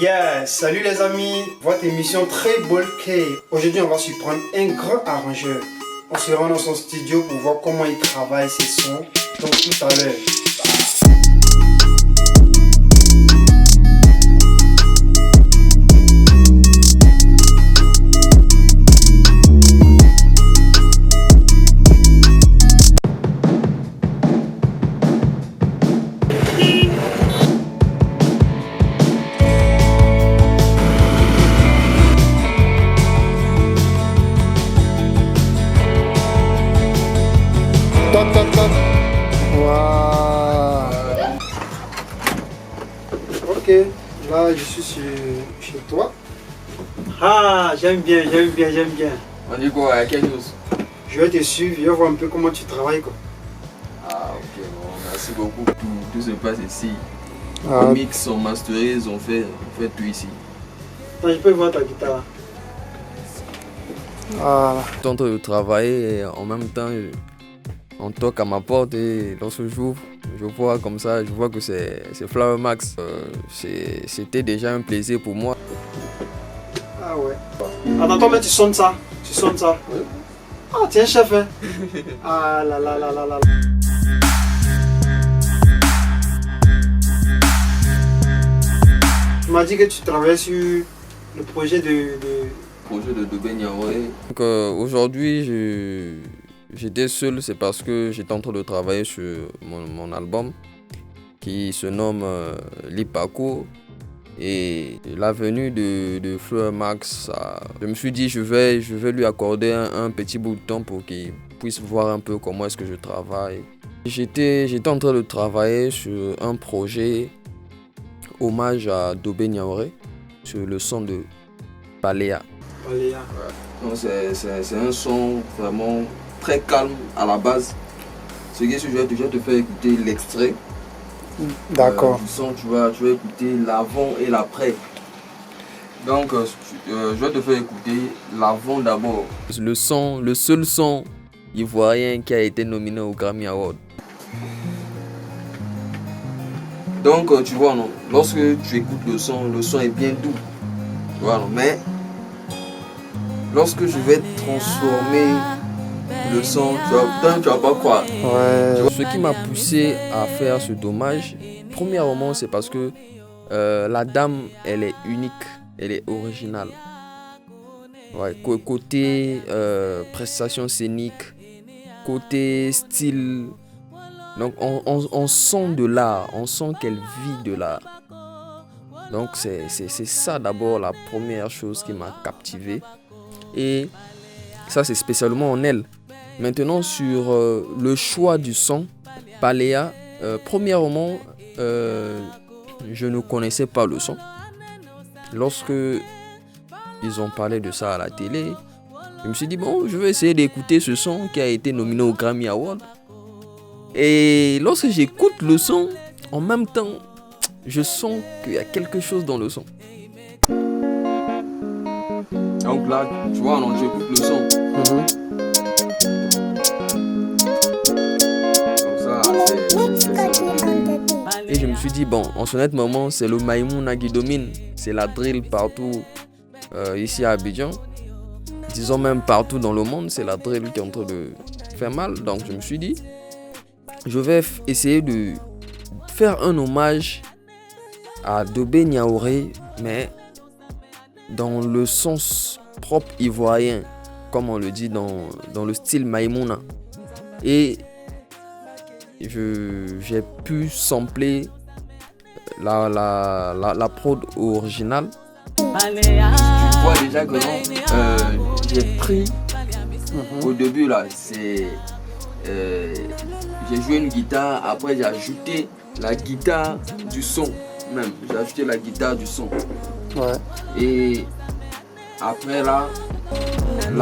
Yeah, salut les amis, votre émission très bulky. Aujourd'hui, on va surprendre un grand arrangeur. On se rend dans son studio pour voir comment il travaille ses sons. Donc tout à l'heure. Toc, toc, toc. Wow. Ok, là je suis chez toi. Ah, j'aime bien. On dit quoi, quelle chose? Je vais te suivre, je vais voir un peu comment tu travailles quoi. Ah ok, bon, merci beaucoup. Tout se passe ici. Ah. On mix, on masterise, on fait tout ici. Attends, je peux voir ta guitare. Ah. Je suis en train de travailler et en même temps, on toque à ma porte et lorsque j'ouvre, je vois comme ça, je vois que c'est Flower Max. C'était déjà un plaisir pour moi. Ah ouais. Attends, mais tu sonnes ça. Oui. Ah, tu es un chef, hein. Ah là là là là là. Tu m'as dit que tu travaillais sur le projet de... Projet de Dobé Niaouré. Donc aujourd'hui, j'étais seul, c'est parce que j'étais en train de travailler sur mon album qui se nomme Lipako. Et la venue de Fleur Max, je me suis dit je vais lui accorder un petit bout de temps pour qu'il puisse voir un peu comment est-ce que je travaille. J'étais en train de travailler sur un projet hommage à Dobé Niaouré sur le son de Paléa. Paléa. Ouais. C'est un son vraiment très calme à la base. Ce qui est, je vais te faire écouter l'extrait. D'accord. Du son, tu vas écouter l'avant et l'après. Donc, je vais te faire écouter l'avant d'abord. Le seul son ivoirien qui a été nominé au Grammy Award. Donc, tu vois, non, lorsque tu écoutes le son est bien doux. Tu vois, non, mais lorsque je vais transformer le son, tu vas pas croire. Ouais. Ce qui m'a poussé à faire ce hommage, premièrement, c'est parce que la dame, elle est unique, elle est originale. Ouais, côté prestation scénique, côté style, donc on sent de l'art, on sent qu'elle vit de l'art. Donc c'est ça d'abord la première chose qui m'a captivé. Et ça c'est spécialement en elle. Maintenant sur le choix du son, Paléa, premièrement, je ne connaissais pas le son. Lorsque ils ont parlé de ça à la télé, je me suis dit bon, je vais essayer d'écouter ce son qui a été nominé au Grammy Award. Et lorsque j'écoute le son, en même temps, je sens qu'il y a quelque chose dans le son. Donc là, tu vois, non, j'écoute le son. Et je me suis dit, bon, en ce net moment, c'est le Maïmouna qui domine. C'est la drill partout ici à Abidjan. Disons même partout dans le monde, c'est la drill qui est en train de faire mal. Donc je me suis dit, je vais essayer de faire un hommage à Dobé Niaouré, mais dans le sens propre ivoirien, comme on le dit dans le style Maïmouna. Et j'ai pu sampler la prod originale. Tu vois déjà que non, j'ai pris au début là, j'ai joué une guitare, après j'ai ajouté la guitare du son même, j'ai ajouté la guitare du son. Ouais. Et après là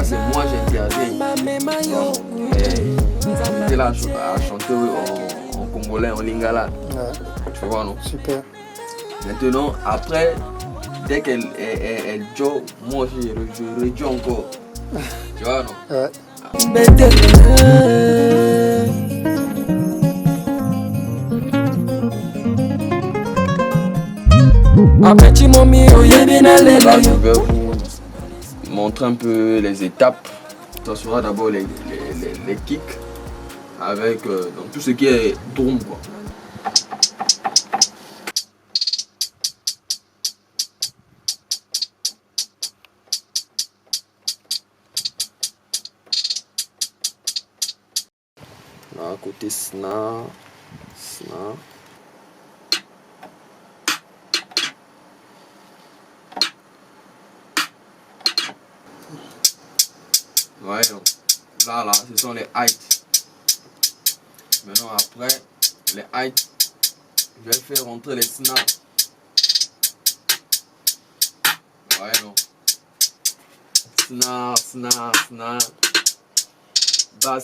c'est moi j'interviens. J'étais là à chanter en congolais, en lingala. Ouais. Tu vois, non? Super. Maintenant, après, dès qu'elle joue, moi je rejoue encore. Tu vois, non? Ouais. Je vais vous montrer un peu les étapes. Ça sera d'abord les kicks avec donc tout ce qui est drum quoi. Là, côté snare. Ouais, donc là, ce sont les heights. Maintenant, après les heights, je vais faire rentrer les snares. Ouais, donc snare. Basse.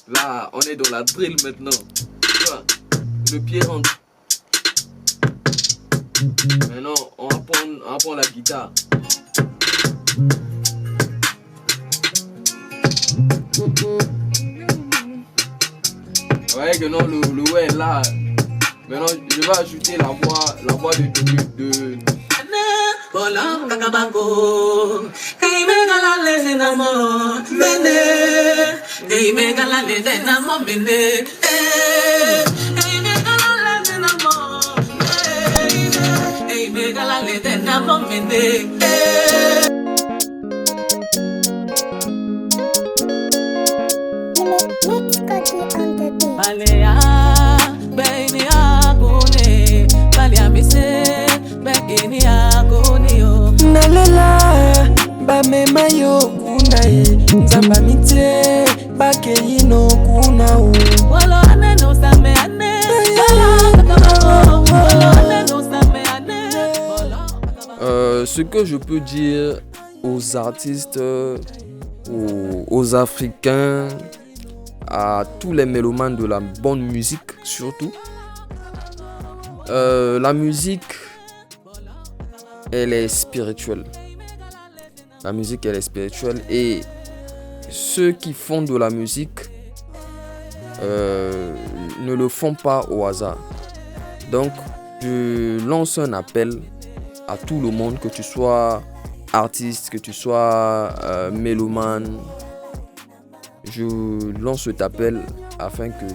Là, on est dans la drill maintenant. Le pied rentre. Maintenant, on va prendre la guitare. Ouais, que non, le ouais là. Maintenant, je vais ajouter la voix de ce que je peux dire aux artistes, aux Africains, à tous les mélomanes de la bonne musique surtout, la musique, elle est spirituelle. La musique, elle est spirituelle et ceux qui font de la musique ne le font pas au hasard. Donc, je lance un appel à tout le monde, que tu sois artiste, que tu sois mélomane. Je lance cet appel afin que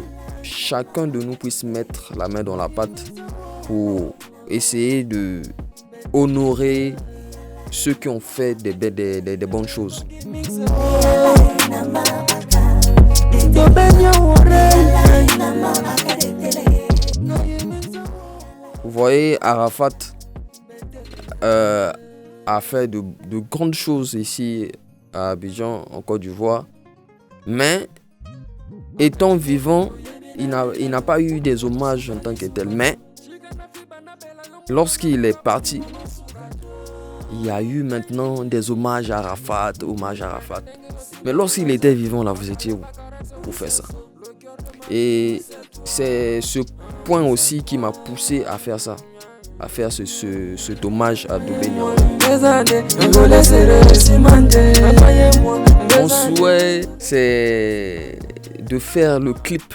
chacun de nous puisse mettre la main dans la pâte pour essayer de honorer ceux qui ont fait des bonnes choses. Vous voyez, Arafat a fait de grandes choses ici à Abidjan, en Côte d'Ivoire. Mais étant vivant, il n'a pas eu des hommages en tant que tel. Mais lorsqu'il est parti, il y a eu maintenant des hommages à Arafat. Mais lorsqu'il était vivant, là, vous étiez où pour faire ça? Et c'est ce point aussi qui m'a poussé à faire ça, à faire cet hommage à Dobé Niang. Mon souhait, c'est de faire le clip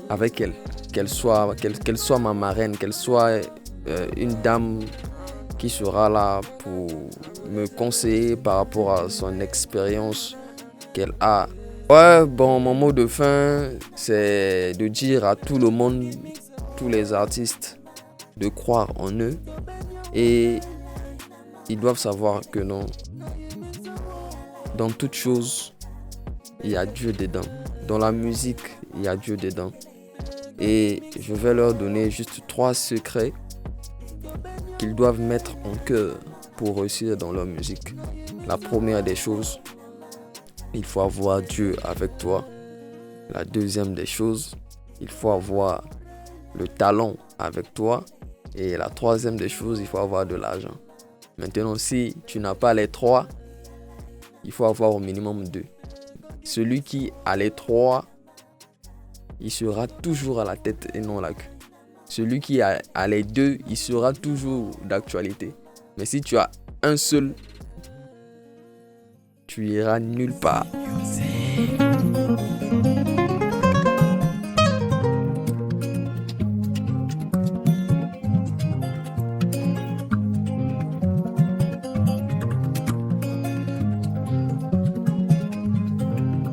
avec elle, qu'elle soit ma marraine, qu'elle soit une dame qui sera là pour me conseiller par rapport à son expérience qu'elle a. Ouais, bon, mon mot de fin, c'est de dire à tout le monde, tous les artistes, de croire en eux. Et ils doivent savoir que non, dans toute chose, il y a Dieu dedans. Dans la musique, il y a Dieu dedans. Et je vais leur donner juste 3 secrets qu'ils doivent mettre en cœur pour réussir dans leur musique. La première des choses, il faut avoir Dieu avec toi. La deuxième des choses, il faut avoir le talent avec toi. Et la troisième des choses, il faut avoir de l'argent. Maintenant, si tu n'as pas les 3, il faut avoir au minimum 2. Celui qui a les 3, il sera toujours à la tête et non à la queue. Celui qui a les 2, il sera toujours d'actualité. Mais si tu as un seul, tu iras nulle part.